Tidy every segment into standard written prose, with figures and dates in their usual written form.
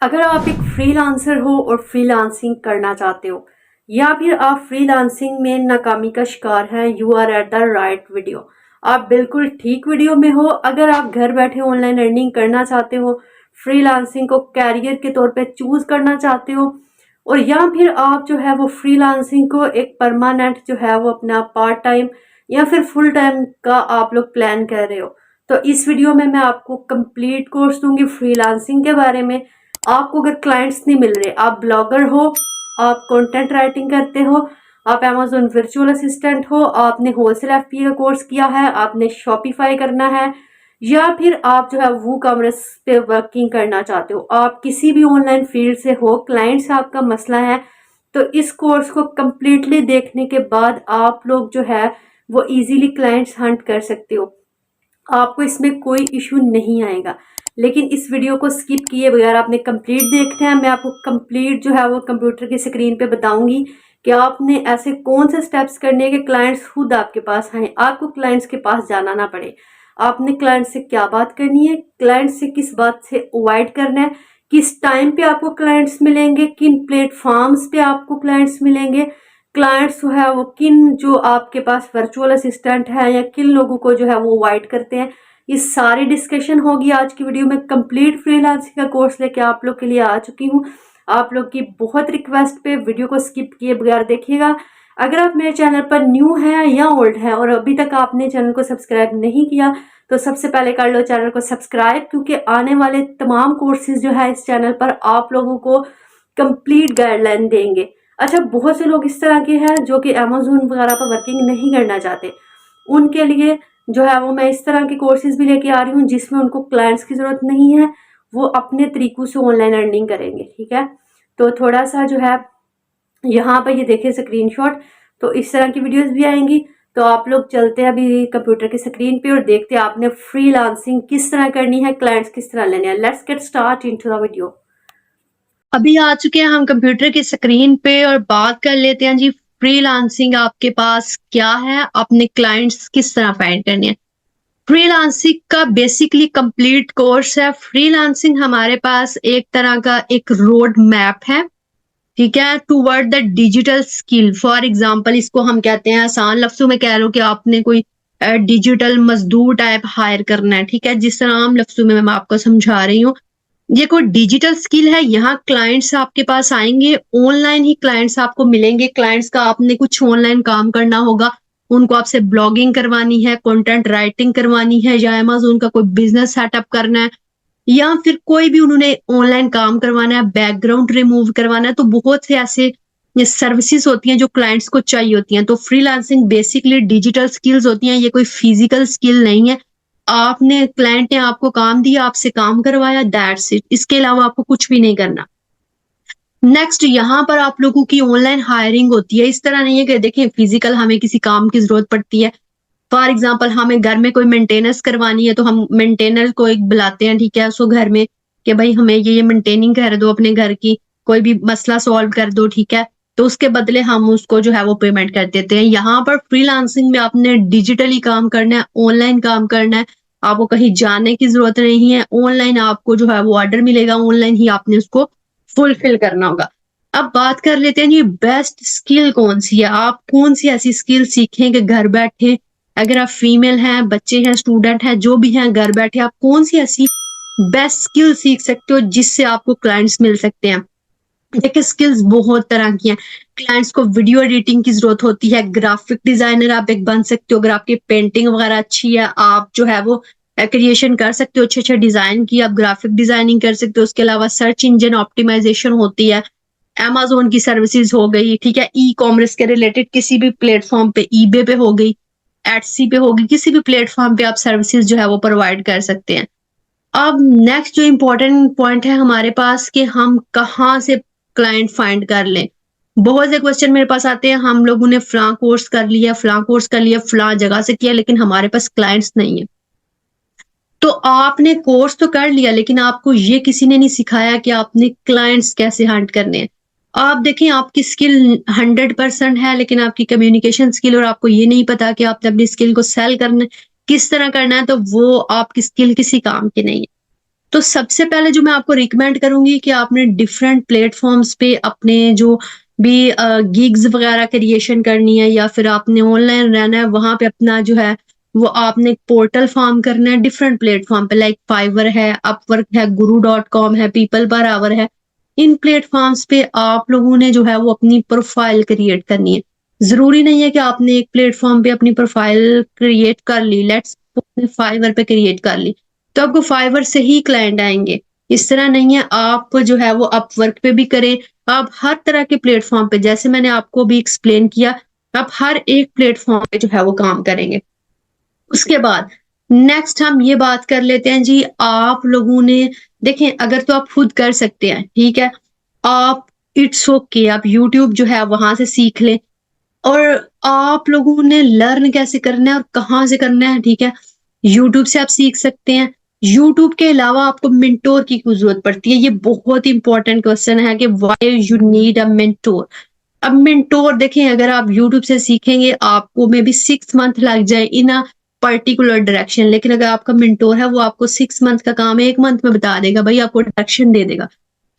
अगर आप एक फ्रीलांसर हो और फ्रीलांसिंग करना चाहते हो या फिर आप फ्रीलांसिंग में नाकामी का शिकार हैं, you are at the right video. आप बिल्कुल ठीक वीडियो में हो। अगर आप घर बैठे ऑनलाइन अर्निंग करना चाहते हो, फ्रीलांसिंग को कैरियर के तौर पे चूज करना चाहते हो, और या फिर आप जो है वो फ्रीलांसिंग को एक परमानेंट जो है वो अपना पार्ट टाइम या फिर फुल टाइम का आप लोग प्लान कर रहे हो, तो इस वीडियो में मैं आपको कंप्लीट कोर्स दूंगी फ्रीलांसिंग के बारे में। आपको अगर क्लाइंट्स नहीं मिल रहे, आप ब्लॉगर हो, आप कंटेंट राइटिंग करते हो, आप अमेजोन वर्चुअल असिस्टेंट हो, आपने होलसेल एफपी का कोर्स किया है, आपने शॉपिफाई करना है, या फिर आप जो है वो कॉमर्स पे वर्किंग करना चाहते हो, आप किसी भी ऑनलाइन फील्ड से हो, क्लाइंट से आपका मसला है, तो इस कोर्स को कम्प्लीटली देखने के बाद आप लोग जो है वो इजीली क्लाइंट्स हंट कर सकते हो। आपको इसमें कोई इशू नहीं आएगा। लेकिन इस वीडियो को स्किप किए बगैर आपने कंप्लीट देखना है। मैं आपको कंप्लीट जो है वो कंप्यूटर की स्क्रीन पे बताऊंगी कि आपने ऐसे कौन से स्टेप्स करने हैं कि क्लाइंट्स खुद आपके पास आए, आपको क्लाइंट्स के पास जाना ना पड़े। आपने क्लाइंट से क्या बात करनी है, क्लाइंट से किस बात से अवॉइड करना है, किस टाइम पे आपको क्लाइंट्स मिलेंगे, किन प्लेटफॉर्म्स पे आपको क्लाइंट्स मिलेंगे, क्लाइंट्स जो है वो किन जो आपके पास वर्चुअल असिस्टेंट है या किन लोगों को जो है वो अवॉइड करते हैं, ये सारी डिस्कशन होगी आज की वीडियो में। कंप्लीट फ्रीलांसिंग का कोर्स लेके आप लोग के लिए आ चुकी हूँ। आप लोग की बहुत रिक्वेस्ट पे वीडियो को स्किप किए बगैर देखिएगा। अगर आप मेरे चैनल पर न्यू हैं या ओल्ड हैं और अभी तक आपने चैनल को सब्सक्राइब नहीं किया, तो सबसे पहले कर लो चैनल को सब्सक्राइब, क्योंकि आने वाले तमाम कोर्सेज जो है इस चैनल पर आप लोगों को कंप्लीट गाइडलाइन देंगे। अच्छा, बहुत से लोग इस तरह के हैं जो कि अमेजोन वगैरह पर वर्किंग नहीं करना चाहते, उनके लिए जो है वो मैं इस तरह के कोर्सेज भी लेके आ रही हूँ जिसमें उनको क्लाइंट्स की ज़रूरत नहीं है, वो अपने तरीकों से ऑनलाइन अर्निंग करेंगे। ठीक है, तो थोड़ा सा जो है यहाँ पर ये देखिए स्क्रीनशॉट, तो इस तरह की वीडियोस भी आएंगी। तो आप लोग चलते हैं अभी कंप्यूटर की स्क्रीन पे और देखते हैं आपने फ्रीलांसिंग किस तरह करनी है, क्लाइंट्स किस तरह लेने हैं। Let's get start into the video. अभी आ चुके हैं हम कंप्यूटर की स्क्रीन पे और बात कर लेते हैं जी। फ्रीलांसिंग आपके पास क्या है, अपने क्लाइंट्स किस तरह फाइंड करने हैं। फ्रीलांसिंग का बेसिकली कंप्लीट कोर्स है। फ्रीलांसिंग हमारे पास एक तरह का एक रोड मैप है, ठीक है, toward the digital skill. For example इसको हम कहते हैं, आसान लफ्जों में कह लो कि आपने कोई डिजिटल मजदूर टाइप हायर करना है, ठीक है। जिस तरह आम लफ्जों में मैं आपको समझा रही हूँ, ये कोई डिजिटल स्किल है। यहाँ क्लाइंट्स आपके पास आएंगे, ऑनलाइन ही क्लाइंट्स आपको मिलेंगे। क्लाइंट्स का आपने कुछ ऑनलाइन काम करना होगा, उनको आपसे ब्लॉगिंग करवानी है, कंटेंट राइटिंग करवानी है, या अमेज़न का कोई बिजनेस सेटअप करना है, या फिर कोई भी उन्होंने ऑनलाइन काम करवाना है, बैकग्राउंड रिमूव करवाना है। तो बहुत से ऐसे ये सर्विसेज होती हैं जो क्लाइंट्स को चाहिए होती हैं। तो फ्रीलांसिंग बेसिकली डिजिटल स्किल्स होती हैं, ये कोई फिजिकल स्किल नहीं है। आपने क्लाइंट ने आपको काम दिया, आपसे काम करवाया, दैट्स इट। इसके अलावा आपको कुछ भी नहीं करना। नेक्स्ट, यहाँ पर आप लोगों की ऑनलाइन हायरिंग होती है। इस तरह नहीं है कि देखें फिजिकल हमें किसी काम की जरूरत पड़ती है। फॉर एग्जाम्पल हमें घर में कोई मेंटेनेंस करवानी है तो हम मेंटेनर को एक बुलाते हैं, ठीक है, उसको घर में कि भाई हमें ये मेंटेनिंग कर दो अपने घर की, कोई भी मसला सॉल्व कर दो, ठीक है। तो उसके बदले हम उसको जो है वो पेमेंट कर देते हैं। यहाँ पर फ्रीलांसिंग में आपने डिजिटली काम करना है, ऑनलाइन काम करना है, आपको कहीं जाने की जरूरत नहीं है। ऑनलाइन आपको जो है वो ऑर्डर मिलेगा, ऑनलाइन ही आपने उसको फुलफिल करना होगा। अब बात कर लेते हैं ये बेस्ट स्किल कौन सी है। आप कौन सी ऐसी स्किल सीखें कि घर बैठे, अगर आप फीमेल हैं, बच्चे हैं, स्टूडेंट हैं, जो भी हैं, घर बैठे आप कौन सी ऐसी बेस्ट स्किल सीख सकते हो जिससे आपको क्लाइंट्स मिल सकते हैं। देखिए स्किल्स बहुत तरह की हैं। क्लाइंट्स को वीडियो एडिटिंग की जरूरत होती है, ग्राफिक डिजाइनर आप एक बन सकते हो। अगर आपकी पेंटिंग वगैरह अच्छी है, आप जो है वो क्रिएशन कर सकते हो, अच्छे अच्छे डिजाइन की आप ग्राफिक डिजाइनिंग कर सकते हो। उसके अलावा सर्च इंजन ऑप्टिमाइजेशन होती है, अमेज़न की सर्विसेज हो गई, ठीक है। ई कॉमर्स के रिलेटेड किसी भी प्लेटफॉर्म पे, ईबे पे हो गई, एटसी पे होगी, किसी भी प्लेटफॉर्म पे आप सर्विसेज जो है वो प्रोवाइड कर सकते हैं। अब नेक्स्ट जो इम्पोर्टेंट पॉइंट है हमारे पास कि हम कहाँ से क्लाइंट फाइंड कर लें। बहुत से क्वेश्चन मेरे पास आते हैं, हम लोगों ने फलां कोर्स कर लिया, फलां कोर्स कर लिया, फलां जगह से किया, लेकिन हमारे पास क्लाइंट्स नहीं है। तो आपने कोर्स तो कर लिया, लेकिन आपको ये किसी ने नहीं सिखाया कि आपने क्लाइंट्स कैसे हंट करने हैं। आप देखें आपकी स्किल 100% है, लेकिन आपकी कम्युनिकेशन स्किल और आपको ये नहीं पता कि आपने अपनी स्किल को सेल करना किस तरह करना है, तो वो आपकी स्किल किसी काम की नहीं है। तो सबसे पहले जो मैं आपको रिकमेंड करूंगी कि आपने डिफरेंट प्लेटफॉर्म्स पे अपने जो भी गिग्स वगैरह क्रिएशन करनी है या फिर आपने ऑनलाइन रहना है, वहां पे अपना जो है वो आपने एक पोर्टल फॉर्म करना है डिफरेंट प्लेटफॉर्म पे, लाइक फाइवर है, अपवर्क है, guru.com है, पीपल पर आवर है। इन प्लेटफॉर्म्स पे आप लोगों ने जो है वो अपनी प्रोफाइल क्रिएट करनी है। जरूरी नहीं है कि आपने एक प्लेटफॉर्म पे अपनी प्रोफाइल क्रिएट कर ली, लेट्स फाइवर पे क्रिएट कर ली तो आपको फाइवर से ही क्लाइंट आएंगे। इस तरह नहीं है, आप जो है वो अपवर्क पे भी करें, आप हर तरह के प्लेटफॉर्म पे, जैसे मैंने आपको भी एक्सप्लेन किया, आप हर एक प्लेटफॉर्म पे जो है वो काम करेंगे। उसके बाद नेक्स्ट हम ये बात कर लेते हैं जी, आप लोगों ने देखें अगर तो आप खुद कर सकते हैं, ठीक है, आप इट्स ओके, आप यूट्यूब जो है वहां से सीख लें। और आप लोगों ने लर्न कैसे करना है और कहाँ से करना है, ठीक है, यूट्यूब से आप सीख सकते हैं। यूट्यूब के अलावा आपको मेंटोर की क्यों जरूरत पड़ती है, ये बहुत इंपॉर्टेंट क्वेश्चन है कि why you need a mentor. अब मेंटोर देखें, अगर आप यूट्यूब से सीखेंगे आपको मे बी 6 मंथ लग जाए इन अ पर्टिकुलर डायरेक्शन, लेकिन अगर आपका मेंटोर है वो आपको 6 मंथ का काम 1 मंथ में बता देगा, भाई आपको डायरेक्शन दे देगा।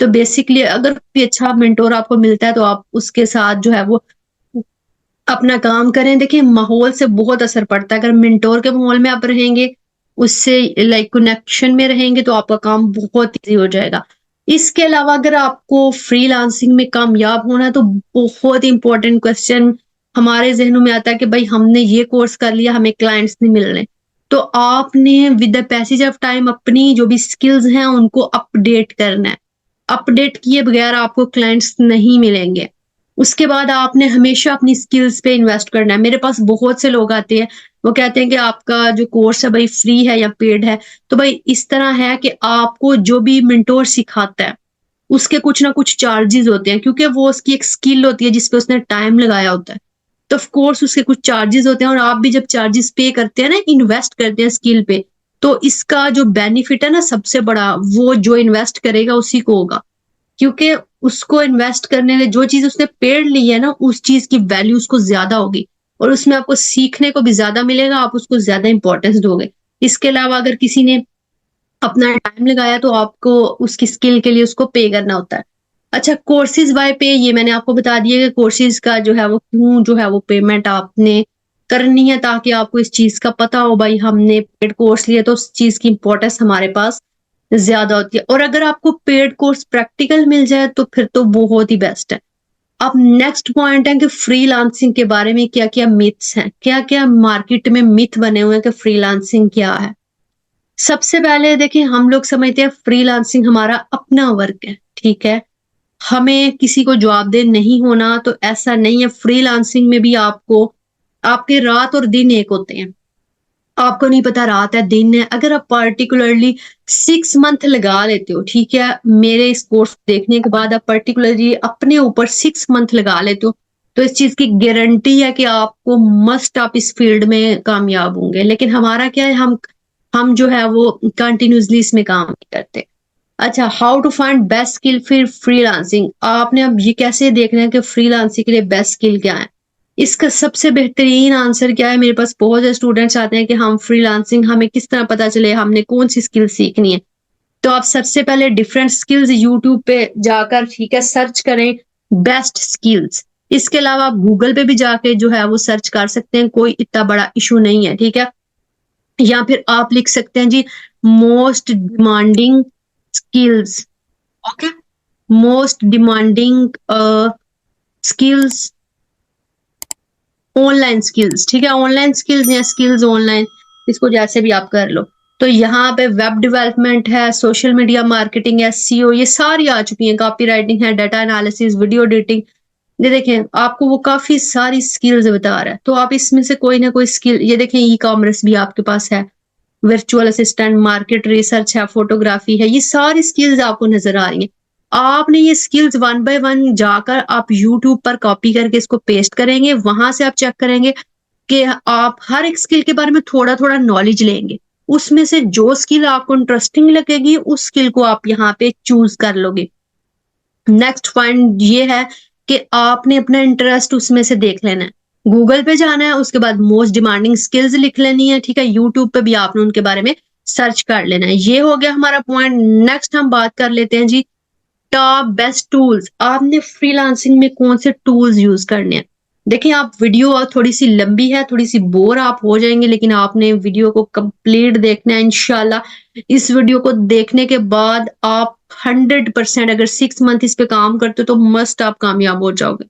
तो बेसिकली अगर कोई अच्छा मेंटोर आपको मिलता है तो आप उसके साथ जो है वो अपना काम करें। देखिए माहौल से बहुत असर पड़ता है, अगर मेंटोर के माहौल में आप रहेंगे, उससे लाइक कनेक्शन में रहेंगे तो आपका काम बहुत इजी हो जाएगा। इसके अलावा अगर आपको फ्रीलांसिंग में कामयाब होना है तो बहुत इंपॉर्टेंट क्वेश्चन हमारे जहनों में आता है कि भाई हमने ये कोर्स कर लिया, हमें क्लाइंट्स नहीं मिल रहे, तो आपने with the passage of time अपनी जो भी स्किल्स हैं उनको अपडेट करना है। अपडेट किए बगैर आपको क्लाइंट्स नहीं मिलेंगे। उसके बाद आपने हमेशा अपनी स्किल्स पे इन्वेस्ट करना है। मेरे पास बहुत से लोग आते हैं, वो कहते हैं कि आपका जो कोर्स है भाई फ्री है या पेड है। तो भाई इस तरह है कि आपको जो भी मेंटोर सिखाता है उसके कुछ ना कुछ चार्जेस होते हैं, क्योंकि वो उसकी एक स्किल होती है जिसपे उसने टाइम लगाया होता है। तो ऑफ कोर्स उसके कुछ चार्जेस होते हैं, और आप भी जब चार्जेस पे करते हैं ना, इन्वेस्ट करते हैं स्किल पे, तो इसका जो बेनिफिट है ना सबसे बड़ा, वो जो इन्वेस्ट करेगा उसी को होगा। क्योंकि उसको इन्वेस्ट करने में जो चीज उसने पेड़ ली है ना, उस चीज की वैल्यू उसको ज्यादा होगी, और उसमें आपको सीखने को भी ज्यादा मिलेगा, आप उसको ज्यादा इंपॉर्टेंस दोगे। इसके अलावा अगर किसी ने अपना टाइम लगाया तो आपको उसकी स्किल के लिए उसको पे करना होता है। अच्छा, कोर्सेज बाय पे, ये मैंने आपको बता दिया कि कोर्सेज का जो है वो क्यों जो है वो पेमेंट आपने करनी है, ताकि आपको इस चीज का पता हो भाई हमने पेड कोर्स लिया तो उस चीज की इंपॉर्टेंस हमारे पास ज्यादा होती है। और अगर आपको पेड कोर्स प्रैक्टिकल मिल जाए तो फिर तो बहुत ही बेस्ट है। अब नेक्स्ट पॉइंट है कि फ्रीलांसिंग के बारे में क्या क्या मिथ्स हैं, क्या क्या मार्केट में मिथ बने हुए हैं कि फ्रीलांसिंग क्या है। सबसे पहले देखिए, हम लोग समझते हैं फ्रीलांसिंग हमारा अपना वर्क है, ठीक है, हमें किसी को जवाबदेह नहीं होना, तो ऐसा नहीं है। फ्रीलांसिंग में भी आपको आपके रात और दिन एक होते हैं, आपको नहीं पता रात है दिन है। अगर आप पर्टिकुलरली 6 मंथ लगा लेते हो, ठीक है, मेरे इस कोर्स देखने के बाद आप पर्टिकुलरली अपने ऊपर 6 मंथ लगा लेते हो, तो इस चीज की गारंटी है कि आपको मस्ट आप इस फील्ड में कामयाब होंगे। लेकिन हमारा क्या है, हम जो है वो कंटिन्यूसली इसमें काम नहीं करते। अच्छा, how to find best skill फिर फ्रीलांसिंग, आपने अब ये कैसे देखना है कि फ्रीलांसिंग के लिए बेस्ट स्किल क्या है। इसका सबसे बेहतरीन आंसर क्या है, मेरे पास बहुत से स्टूडेंट्स आते हैं कि हम फ्रीलांसिंग हमें किस तरह पता चले हमने कौन सी स्किल सीखनी है। तो आप सबसे पहले डिफरेंट स्किल्स यूट्यूब पे जाकर, ठीक है, सर्च करें बेस्ट स्किल्स। इसके अलावा आप गूगल पे भी जाके जो है वो सर्च कर सकते हैं, कोई इतना बड़ा इशू नहीं है, ठीक है। या फिर आप लिख सकते हैं जी most demanding skills, okay, most demanding skills, online skills, ठीक है, ऑनलाइन स्किल्स या स्किल्स ऑनलाइन, इसको जैसे भी आप कर लो। तो यहाँ पे वेब डेवलपमेंट है, सोशल मीडिया मार्केटिंग है, एसईओ, ये सारी आ चुकी हैं, कॉपी राइटिंग है, डाटा एनालिसिस, वीडियो एडिटिंग। ये देखें आपको वो काफी सारी स्किल्स बता रहा है, तो आप इसमें से कोई ना कोई स्किल, ये देखें ई कॉमर्स भी आपके पास है, वर्चुअल असिस्टेंट, मार्केट रिसर्च है, फोटोग्राफी है, ये सारी स्किल्स आपको नजर आ रही हैं। आपने ये स्किल्स वन बाय वन जाकर आप यूट्यूब पर कॉपी करके इसको पेस्ट करेंगे, वहां से आप चेक करेंगे कि आप हर एक स्किल के बारे में थोड़ा थोड़ा नॉलेज लेंगे, उसमें से जो स्किल आपको इंटरेस्टिंग लगेगी उस स्किल को आप यहाँ पे चूज कर लोगे। नेक्स्ट पॉइंट ये है कि आपने अपना इंटरेस्ट उसमें से देख लेना है, गूगल पे जाना है, उसके बाद मोस्ट डिमांडिंग स्किल्स लिख लेनी है, ठीक है, यूट्यूब पे भी आपने उनके बारे में सर्च कर लेना है। ये हो गया हमारा पॉइंट। नेक्स्ट हम बात कर लेते हैं जी टॉप बेस्ट टूल्स। आपने फ्रीलांसिंग में कौन से टूल्स यूज करने हैं। देखिए आप वीडियो थोड़ी सी लंबी है, थोड़ी सी बोर आप हो जाएंगे, लेकिन आपने वीडियो को कंप्लीट देखना है इंशाल्लाह। इस वीडियो को देखने के बाद आप 100% अगर 6 मंथ इस पे काम करते हो तो मस्ट आप कामयाब हो जाओगे।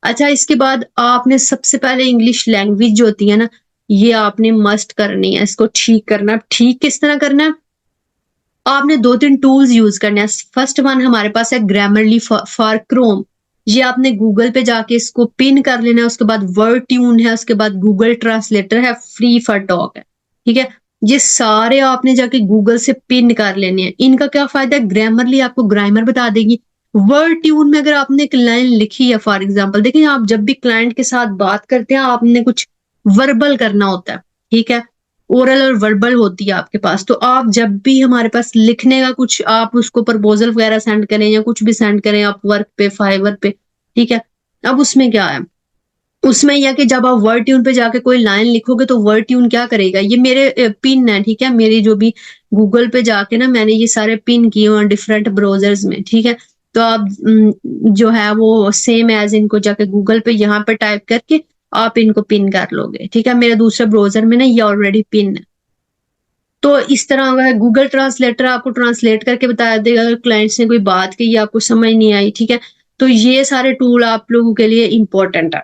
अच्छा, इसके बाद आपने सबसे पहले इंग्लिश लैंग्वेज जो होती है ना, ये आपने मस्ट करनी है, इसको ठीक करना। ठीक किस तरह करना है, आपने 2-3 टूल्स यूज करने हैं। फर्स्ट वन हमारे पास है ग्रामरली फॉर क्रोम। ये आपने गूगल पे जाके इसको पिन कर लेना है। उसके बाद वर्ड ट्यून है, उसके बाद गूगल ट्रांसलेटर है, फ्री फॉर टॉक है, ठीक है। ये सारे आपने जाके गूगल से पिन कर लेने हैं। इनका क्या फायदा है, ग्रामरली आपको ग्रामर बता देगी। वर्ड ट्यून में अगर आपने एक लाइन लिखी है, फॉर एग्जाम्पल देखिए, आप जब भी क्लाइंट के साथ बात करते हैं आपने कुछ वर्बल करना होता है, ठीक है। ओरल और वर्बल होती है आपके पास। तो आप जब भी हमारे पास लिखने का कुछ, आप उसको प्रपोजल वगैरह सेंड करें या कुछ भी सेंड करें आप वर्क पे, फाइवर पे, ठीक है। अब उसमें क्या है, उसमें यह कि जब आप वर्ड ट्यून पे जाके कोई लाइन लिखोगे तो वर्ड ट्यून क्या करेगा, ये मेरे पिन है, ठीक है। मेरी जो भी गूगल पे जाके ना मैंने ये सारे पिन किए हुए हैं डिफरेंट ब्राउजर्स में, ठीक है। तो आप जो है वो सेम एज इनको जाके गूगल पे यहाँ पे टाइप करके आप इनको पिन कर लोगे, ठीक है। मेरे दूसरे ब्राउजर में ना ये ऑलरेडी पिन है। तो इस तरह अगर गूगल ट्रांसलेटर आपको ट्रांसलेट करके बता देगा अगर क्लाइंट्स ने कोई बात की आपको समझ नहीं आई, ठीक है। तो ये सारे टूल आप लोगों के लिए इंपॉर्टेंट है,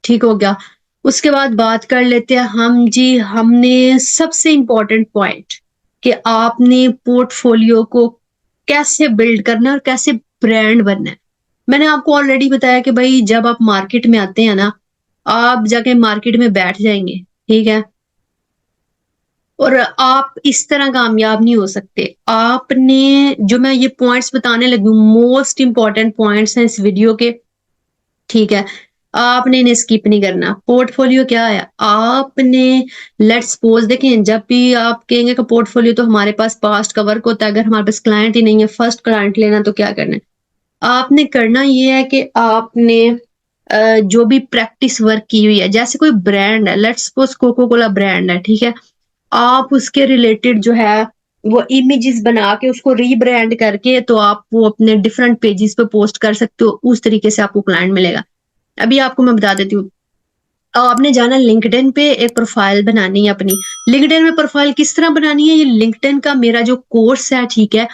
ठीक हो गया। उसके बाद बात कर लेते हैं हम जी, हमने सबसे इंपॉर्टेंट पॉइंट कि आपने पोर्टफोलियो को कैसे बिल्ड करना है और कैसे ब्रांड बनना है। मैंने आपको ऑलरेडी बताया कि भाई जब आप मार्केट में आते हैं ना, आप जाके मार्केट में बैठ जाएंगे, ठीक है, और आप इस तरह कामयाब नहीं हो सकते। आपने जो मैं ये पॉइंट्स बताने लगी हूँ, मोस्ट इंपॉर्टेंट पॉइंट्स हैं इस वीडियो के, ठीक है। आपने इन्हें स्किप नहीं करना। पोर्टफोलियो क्या है, आपने लेट्स सपोज देखें, जब भी आप कहेंगे कि पोर्टफोलियो तो हमारे पास पास्ट का वर्क होता है, अगर हमारे पास क्लाइंट ही नहीं है, फर्स्ट क्लाइंट लेना, तो क्या करना है, आपने करना ये है कि आपने जो भी प्रैक्टिस वर्क की हुई है, जैसे कोई ब्रांड है, let's suppose Coca Cola brand है, ठीक है। आप उसके रिलेटेड जो है वो इमेजेस बना के उसको रीब्रांड करके तो आप वो अपने डिफरेंट पेजेस पे पोस्ट कर सकते हो। उस तरीके से आपको क्लाइंट मिलेगा। अभी आपको मैं बता देती हूँ, आपने जाना लिंक्डइन पे, एक प्रोफाइल बनानी है अपनी। लिंक्डइन में प्रोफाइल किस तरह बनानी है, ये लिंक्डइन का मेरा जो कोर्स है, ठीक है,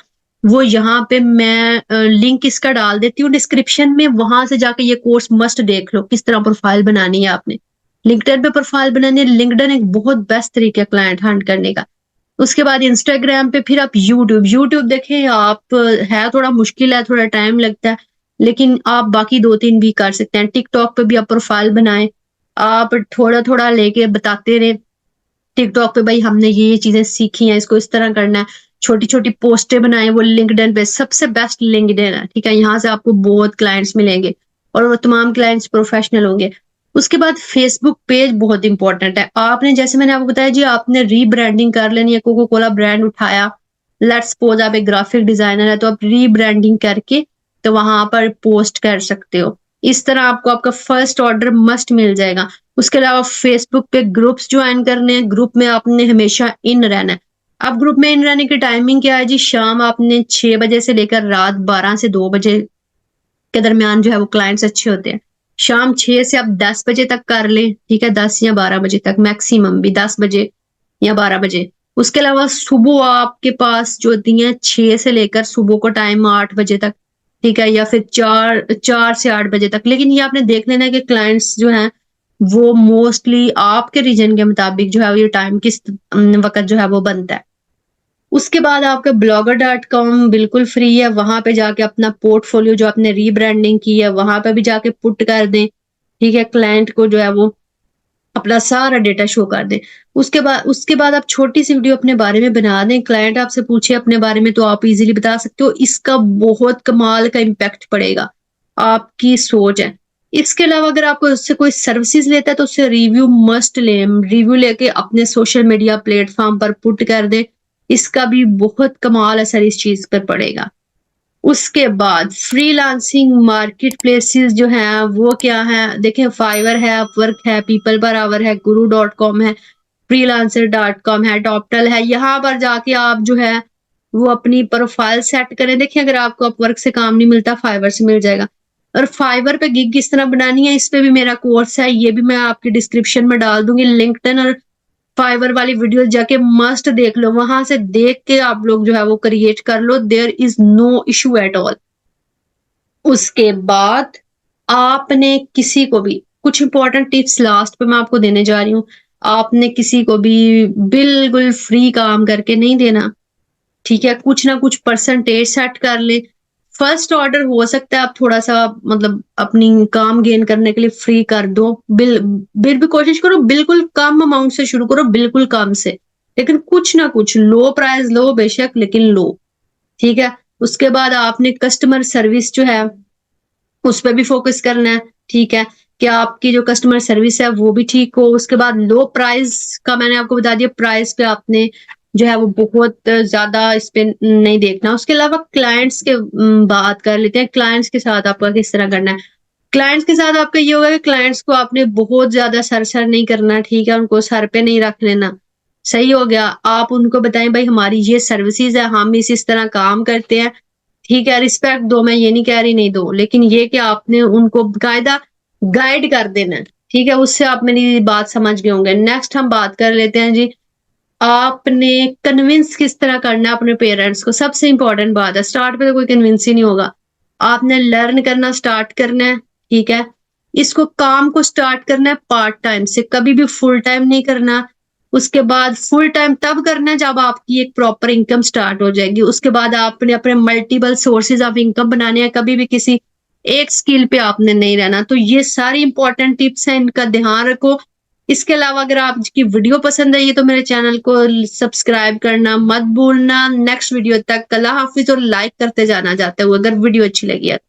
वो यहाँ पे मैं लिंक इसका डाल देती हूँ डिस्क्रिप्शन में। वहां से जाके ये कोर्स मस्ट देख लो किस तरह प्रोफाइल बनानी है आपने। लिंक्डइन पे प्रोफाइल बनानी है। लिंक्डइन एक बहुत बेस्ट तरीका है क्लाइंट हंट करने का। उसके बाद इंस्टाग्राम पे, फिर आप यूट्यूब देखें आप, है थोड़ा मुश्किल है, थोड़ा टाइम लगता है, लेकिन आप बाकी 2-3 भी कर सकते हैं। टिकटॉक पे भी आप प्रोफाइल बनाएं, आप थोड़ा थोड़ा लेके बताते रहे टिकटॉक पे, भाई हमने ये चीजें सीखी हैं, इसको इस तरह करना है। छोटी छोटी पोस्टें बनाएं, वो लिंक्डइन पे सबसे बेस्ट लिंक्डइन है, ठीक है। यहाँ से आपको बहुत क्लाइंट्स मिलेंगे और वो तमाम क्लाइंट्स प्रोफेशनल होंगे। उसके बाद फेसबुक पेज बहुत इंपॉर्टेंट है। आपने, जैसे मैंने आपको बताया जी, आपने रीब्रांडिंग कर लेनी है। कोको कोला ब्रांड उठाया, लेट्स सपोज आप एक ग्राफिक डिजाइनर है, तो आप रीब्रांडिंग करके तो वहां पर पोस्ट कर सकते हो। इस तरह आपको आपका फर्स्ट ऑर्डर मस्ट मिल जाएगा। उसके अलावा फेसबुक पे ग्रुप्स ज्वाइन करने हैं। ग्रुप में आपने हमेशा इन रहना है। अब ग्रुप में इन रहने की टाइमिंग क्या है जी, शाम आपने 6 बजे से लेकर रात 12 से 2 बजे के दरमियान जो है वो क्लाइंट्स अच्छे होते हैं। शाम 6 से आप 10 बजे तक कर लें, ठीक है, 10 या 12 बजे तक, मैक्सिमम भी 10 बजे या 12 बजे। उसके अलावा सुबह आपके पास जो होती है 6 से लेकर सुबह को टाइम 8 बजे तक, ठीक है, या फिर 4 से 8 बजे तक। लेकिन ये आपने देख लेना है कि क्लाइंट्स जो हैं वो मोस्टली आपके रीजन के मुताबिक जो है ये टाइम किस वक्त जो है वो बनता है। उसके बाद आपका blogger.com बिल्कुल फ्री है। वहां पे जाके अपना पोर्टफोलियो जो आपने रीब्रांडिंग की है वहां पे भी जाके पुट कर दें, ठीक है। क्लाइंट को जो है वो अपना सारा डेटा शो कर दें। उसके बाद आप छोटी सी वीडियो अपने बारे में बना दें। क्लाइंट आपसे पूछे अपने बारे में तो आप इजीली बता सकते हो। इसका बहुत कमाल का इम्पैक्ट पड़ेगा, आपकी सोच है। इसके अलावा अगर आपको उससे कोई सर्विसेज लेता है तो उससे रिव्यू मस्ट लें। रिव्यू लेके अपने सोशल मीडिया प्लेटफॉर्म पर पुट कर दें। इसका भी बहुत कमाल असर इस चीज पर पड़ेगा। उसके बाद फ्रीलांसिंग मार्केट प्लेसेस जो हैं वो क्या है, देखें, फाइवर है, अपवर्क है, पीपल पर आवर है, गुरु.com है। freelancer.com है, टॉपटल है, यहाँ पर जाके आप जो है वो अपनी प्रोफाइल सेट करें। देखिए अगर आपको अपवर्क से काम नहीं मिलता, फाइवर से मिल जाएगा। और फाइवर पे गिग किस तरह बनानी है, इस पे भी मेरा कोर्स है, ये भी मैं आपके डिस्क्रिप्शन में डाल दूंगी। लिंक्डइन और फाइवर वाली वीडियो जाके मस्ट देख लो, वहां से देख के आप लोग जो है वो क्रिएट कर लो, there is no issue at all. उसके बाद आपने किसी को भी कुछ इंपॉर्टेंट टिप्स लास्ट पे मैं आपको देने जा रही हूँ। आपने किसी को भी बिल्कुल फ्री काम करके नहीं देना, ठीक है। कुछ ना कुछ परसेंटेज सेट कर ले। फर्स्ट ऑर्डर हो सकता है आप थोड़ा सा मतलब अपनी काम गेन करने के लिए फ्री कर दो, फिर भी कोशिश करो बिल्कुल कम अमाउंट से शुरू करो, बिल्कुल कम से, लेकिन कुछ ना कुछ लो प्राइस लो बेशक, लेकिन लो, ठीक है। उसके बाद आपने कस्टमर सर्विस जो है उस पर भी फोकस करना है, ठीक है, कि आपकी जो कस्टमर सर्विस है वो भी ठीक हो। उसके बाद लो प्राइस का मैंने आपको बता दिया, प्राइस पे आपने जो है वो बहुत ज्यादा इस पे नहीं देखना। उसके अलावा क्लाइंट्स के बात कर लेते हैं, क्लाइंट्स के साथ आपका किस तरह करना है। क्लाइंट्स के साथ आपका ये होगा कि क्लाइंट्स को आपने बहुत ज्यादा सर नहीं करना, ठीक है, उनको सर पे नहीं रख लेना। सही हो गया। आप उनको बताएं भाई हमारी ये सर्विसेज है, हम इस तरह काम करते हैं, ठीक है। रिस्पेक्ट दो, मैं ये नहीं कह रही नहीं दो, लेकिन ये कि आपने उनको कायदा गाइड कर देना है, ठीक है। उससे आप मेरी बात समझ गए होंगे। नेक्स्ट हम बात कर लेते हैं जी, आपने कन्विंस किस तरह करना है अपने पेरेंट्स को। सबसे इंपॉर्टेंट बात है, स्टार्ट पे तो कोई कन्विंस ही नहीं होगा, आपने लर्न करना स्टार्ट करना है, ठीक है। इसको काम को स्टार्ट करना है पार्ट टाइम से, कभी भी फुल टाइम नहीं करना। उसके बाद फुल टाइम तब करना है जब आपकी एक प्रॉपर इनकम स्टार्ट हो जाएगी। उसके बाद आपने अपने मल्टीपल सोर्सेज ऑफ इनकम बनाने हैं, कभी भी किसी एक स्किल पे आपने नहीं रहना। तो ये सारी इंपॉर्टेंट टिप्स हैं, इनका ध्यान रखो। इसके अलावा अगर आपकी वीडियो पसंद आई तो मेरे चैनल को सब्सक्राइब करना मत भूलना। नेक्स्ट वीडियो तक अल्लाह हाफिज, और लाइक करते जाना चाहते हो अगर वीडियो अच्छी लगी है।